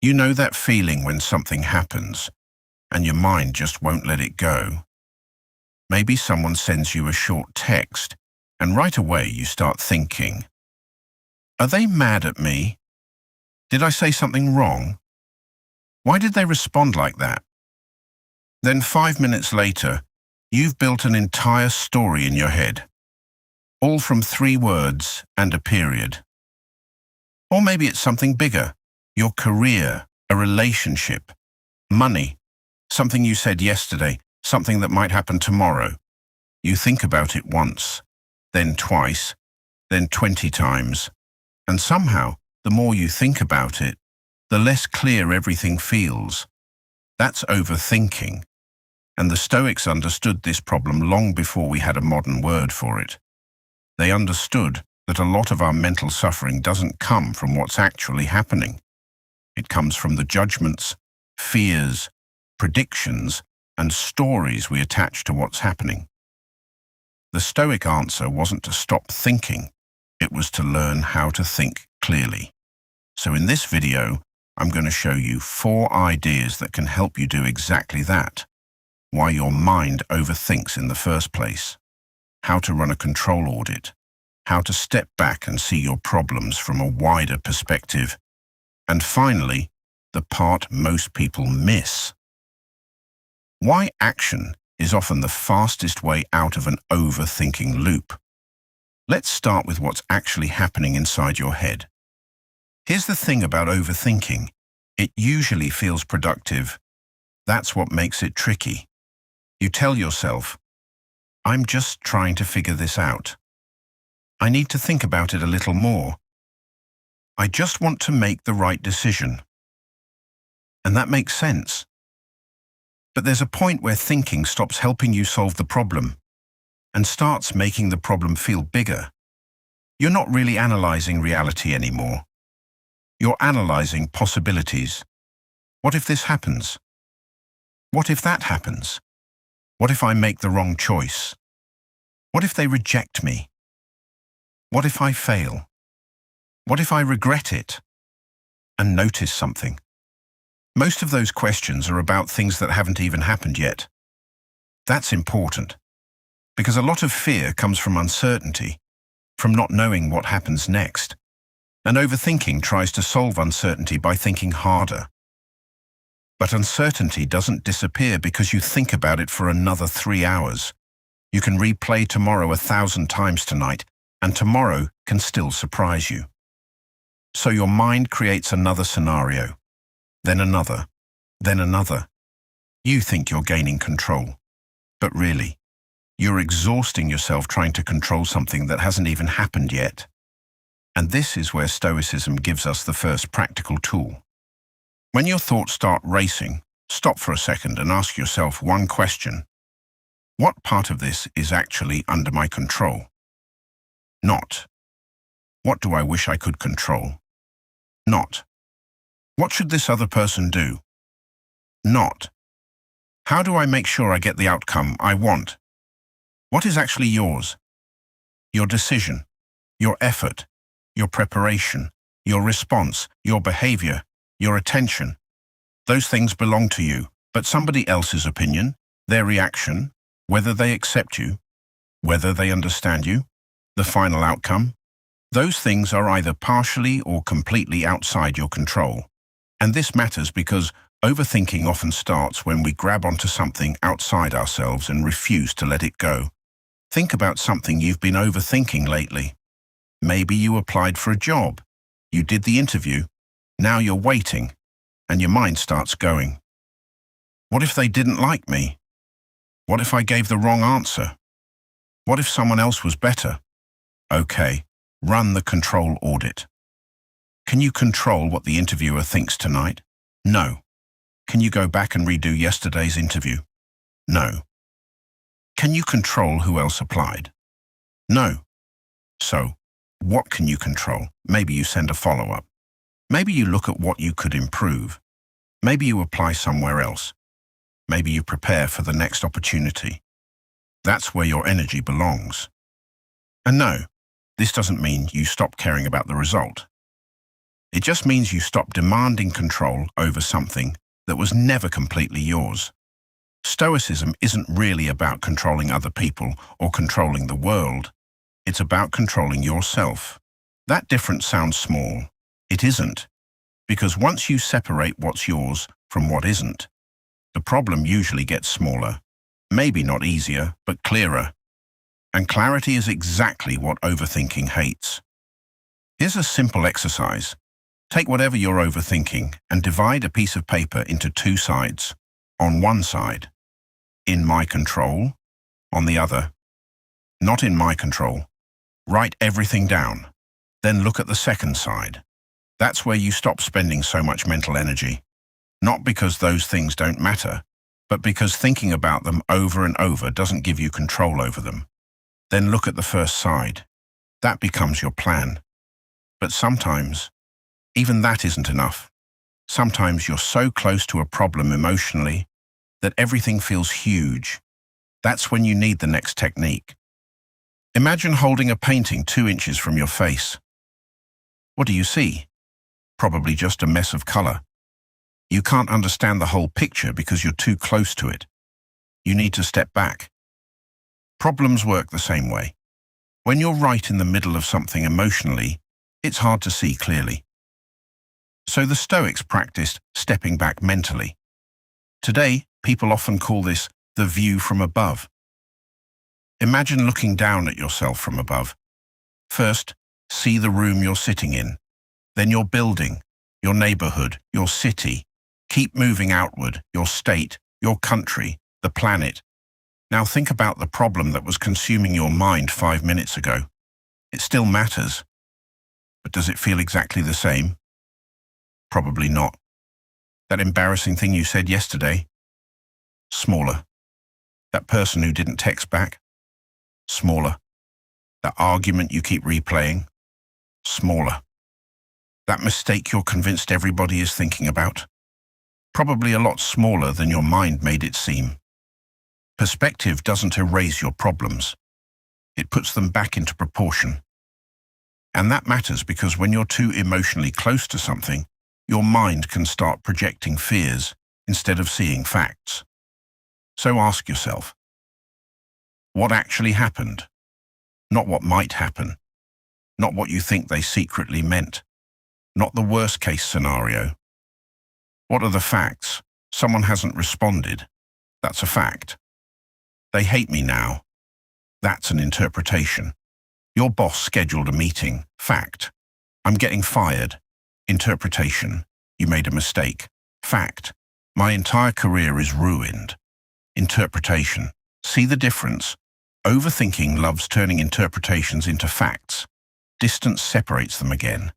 You know that feeling when something happens and your mind just won't let it go. Maybe someone sends you a short text and right away you start thinking, are they mad at me? Did I say something wrong? Why did they respond like that? Then 5 minutes later, you've built an entire story in your head, all from 3 words and a period. Or maybe it's something bigger, your career, a relationship, money, something you said yesterday, something that might happen tomorrow. You think about it once, then twice, then 20 times, and somehow, the more you think about it, the less clear everything feels. That's overthinking. And the Stoics understood this problem long before we had a modern word for it. They understood that a lot of our mental suffering doesn't come from what's actually happening. It comes from the judgments, fears, predictions, and stories we attach to what's happening. The Stoic answer wasn't to stop thinking, it was to learn how to think clearly. So in this video, I'm going to show you 4 ideas that can help you do exactly that. Why your mind overthinks in the first place. How to run a control audit. How to step back and see your problems from a wider perspective. And finally, the part most people miss. Why action is often the fastest way out of an overthinking loop. Let's start with what's actually happening inside your head. Here's the thing about overthinking. It usually feels productive. That's what makes it tricky. You tell yourself, I'm just trying to figure this out. I need to think about it a little more. I just want to make the right decision. And that makes sense. But there's a point where thinking stops helping you solve the problem and starts making the problem feel bigger. You're not really analyzing reality anymore. You're analyzing possibilities. What if this happens? What if that happens? What if I make the wrong choice? What if they reject me? What if I fail? What if I regret it? And notice something. Most of those questions are about things that haven't even happened yet. That's important, because a lot of fear comes from uncertainty, from not knowing what happens next. And overthinking tries to solve uncertainty by thinking harder. But uncertainty doesn't disappear because you think about it for another 3 hours. You can replay tomorrow 1,000 times tonight, and tomorrow can still surprise you. So your mind creates another scenario, then another, then another. You think you're gaining control, but really, you're exhausting yourself trying to control something that hasn't even happened yet. And this is where Stoicism gives us the first practical tool. When your thoughts start racing, stop for a second and ask yourself one question. What part of this is actually under my control? Not, what do I wish I could control? Not, what should this other person do? Not, how do I make sure I get the outcome I want? What is actually yours? Your decision, your effort, your preparation, your response, your behavior, your attention. Those things belong to you, but somebody else's opinion, their reaction, whether they accept you, whether they understand you, the final outcome, those things are either partially or completely outside your control. And this matters because overthinking often starts when we grab onto something outside ourselves and refuse to let it go. Think about something you've been overthinking lately. Maybe you applied for a job. You did the interview. Now you're waiting, and your mind starts going. What if they didn't like me? What if I gave the wrong answer? What if someone else was better? Okay, run the control audit. Can you control what the interviewer thinks tonight? No. Can you go back and redo yesterday's interview? No. Can you control who else applied? No. So, what can you control? Maybe you send a follow-up. Maybe you look at what you could improve. Maybe you apply somewhere else. Maybe you prepare for the next opportunity. That's where your energy belongs. And no, this doesn't mean you stop caring about the result. It just means you stop demanding control over something that was never completely yours. Stoicism isn't really about controlling other people or controlling the world. It's about controlling yourself. That difference sounds small. It isn't, because once you separate what's yours from what isn't, the problem usually gets smaller, maybe not easier, but clearer. And clarity is exactly what overthinking hates. Here's a simple exercise. Take whatever you're overthinking and divide a piece of paper into two sides. On one side, in my control. On the other, not in my control. Write everything down. Then look at the second side. That's where you stop spending so much mental energy. Not because those things don't matter, but because thinking about them over and over doesn't give you control over them. Then look at the first side. That becomes your plan. But sometimes, even that isn't enough. Sometimes you're so close to a problem emotionally that everything feels huge. That's when you need the next technique. Imagine holding a painting 2 inches from your face. What do you see? Probably just a mess of color. You can't understand the whole picture because you're too close to it. You need to step back. Problems work the same way. When you're right in the middle of something emotionally, it's hard to see clearly. So the Stoics practiced stepping back mentally. Today, people often call this the view from above. Imagine looking down at yourself from above. First, see the room you're sitting in, then your building, your neighborhood, your city. Keep moving outward, your state, your country, the planet. Now think about the problem that was consuming your mind 5 minutes ago. It still matters. But does it feel exactly the same? Probably not. That embarrassing thing you said yesterday? Smaller. That person who didn't text back? Smaller. That argument you keep replaying? Smaller. That mistake you're convinced everybody is thinking about? Probably a lot smaller than your mind made it seem. Perspective doesn't erase your problems. It puts them back into proportion. And that matters because when you're too emotionally close to something, your mind can start projecting fears instead of seeing facts. So ask yourself, what actually happened? Not what might happen. Not what you think they secretly meant. Not the worst-case scenario. What are the facts? Someone hasn't responded. That's a fact. They hate me now. That's an interpretation. Your boss scheduled a meeting. Fact. I'm getting fired. Interpretation. You made a mistake. Fact. My entire career is ruined. Interpretation. See the difference? Overthinking loves turning interpretations into facts. Distance separates them again.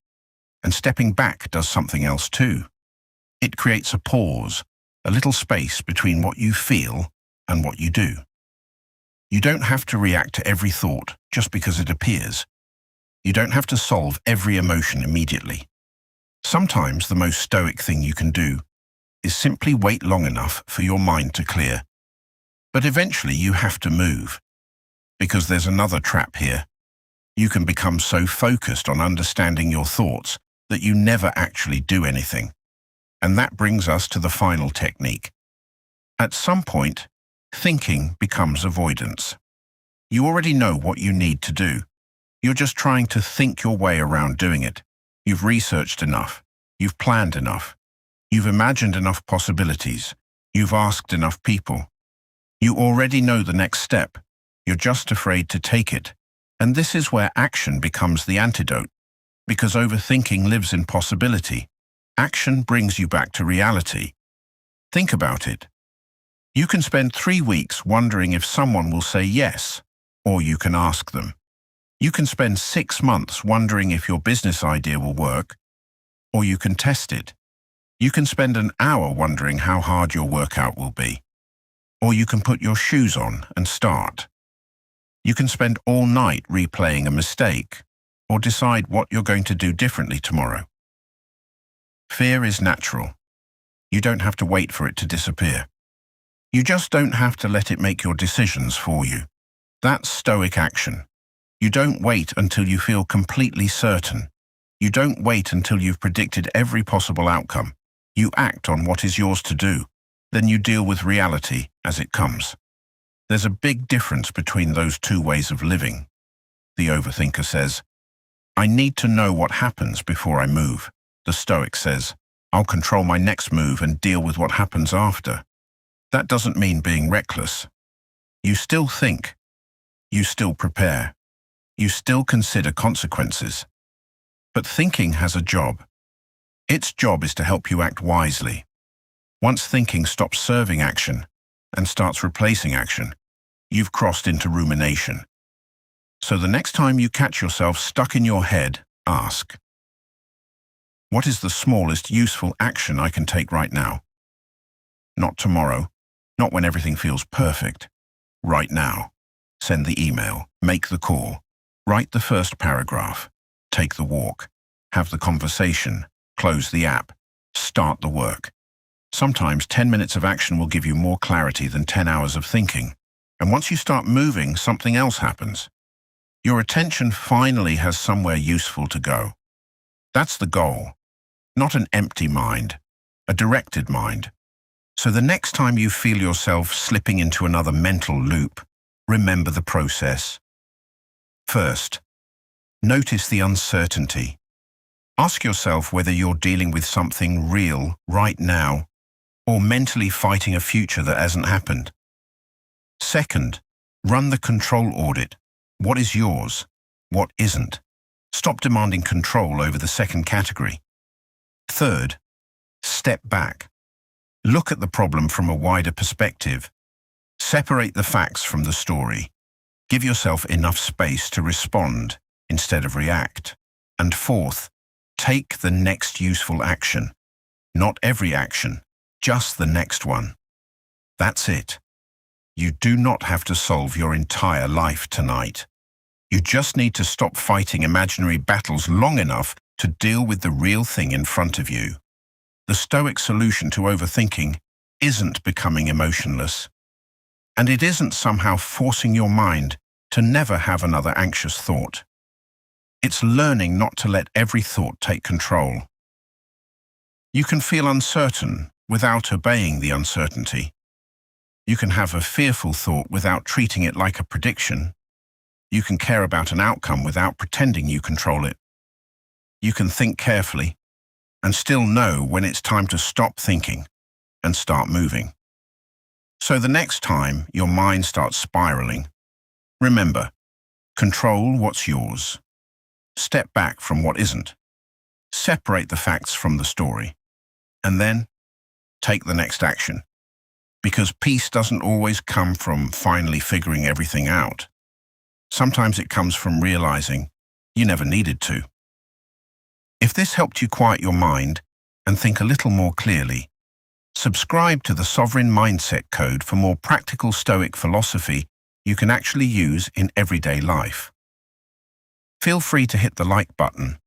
And stepping back does something else too. It creates a pause, a little space between what you feel and what you do. You don't have to react to every thought just because it appears. You don't have to solve every emotion immediately. Sometimes the most stoic thing you can do is simply wait long enough for your mind to clear. But eventually you have to move, because there's another trap here. You can become so focused on understanding your thoughts that you never actually do anything. And that brings us to the final technique. At some point, thinking becomes avoidance. You already know what you need to do. You're just trying to think your way around doing it. You've researched enough. You've planned enough. You've imagined enough possibilities. You've asked enough people. You already know the next step. You're just afraid to take it. And this is where action becomes the antidote, because overthinking lives in possibility. Action brings you back to reality. Think about it. You can spend 3 weeks wondering if someone will say yes, or you can ask them. You can spend 6 months wondering if your business idea will work, or you can test it. You can spend an hour wondering how hard your workout will be, or you can put your shoes on and start. You can spend all night replaying a mistake, or decide what you're going to do differently tomorrow. Fear is natural. You don't have to wait for it to disappear. You just don't have to let it make your decisions for you. That's Stoic action. You don't wait until you feel completely certain. You don't wait until you've predicted every possible outcome. You act on what is yours to do. Then you deal with reality as it comes. There's a big difference between those two ways of living. The overthinker says, I need to know what happens before I move. The Stoic says, I'll control my next move and deal with what happens after. That doesn't mean being reckless. You still think. You still prepare. You still consider consequences. But thinking has a job. Its job is to help you act wisely. Once thinking stops serving action and starts replacing action, you've crossed into rumination. So the next time you catch yourself stuck in your head, ask, what is the smallest useful action I can take right now? Not tomorrow, not when everything feels perfect. Right now. Send the email, make the call, write the first paragraph, take the walk, have the conversation, close the app, start the work. Sometimes 10 minutes of action will give you more clarity than 10 hours of thinking. And once you start moving, something else happens. Your attention finally has somewhere useful to go. That's the goal. Not an empty mind, a directed mind. So the next time you feel yourself slipping into another mental loop, remember the process. First, notice the uncertainty. Ask yourself whether you're dealing with something real right now or mentally fighting a future that hasn't happened. Second, run the control audit. What is yours? What isn't? Stop demanding control over the second category. Third, step back. Look at the problem from a wider perspective. Separate the facts from the story. Give yourself enough space to respond instead of react. And fourth, take the next useful action. Not every action, just the next one. That's it. You do not have to solve your entire life tonight. You just need to stop fighting imaginary battles long enough to deal with the real thing in front of you. The Stoic solution to overthinking isn't becoming emotionless. And it isn't somehow forcing your mind to never have another anxious thought. It's learning not to let every thought take control. You can feel uncertain without obeying the uncertainty. You can have a fearful thought without treating it like a prediction. You can care about an outcome without pretending you control it. You can think carefully and still know when it's time to stop thinking and start moving. So the next time your mind starts spiraling, remember, control what's yours. Step back from what isn't. Separate the facts from the story. And then take the next action. Because peace doesn't always come from finally figuring everything out. Sometimes it comes from realizing you never needed to. If this helped you quiet your mind and think a little more clearly, subscribe to the Sovereign Mindset Code for more practical Stoic philosophy you can actually use in everyday life. Feel free to hit the like button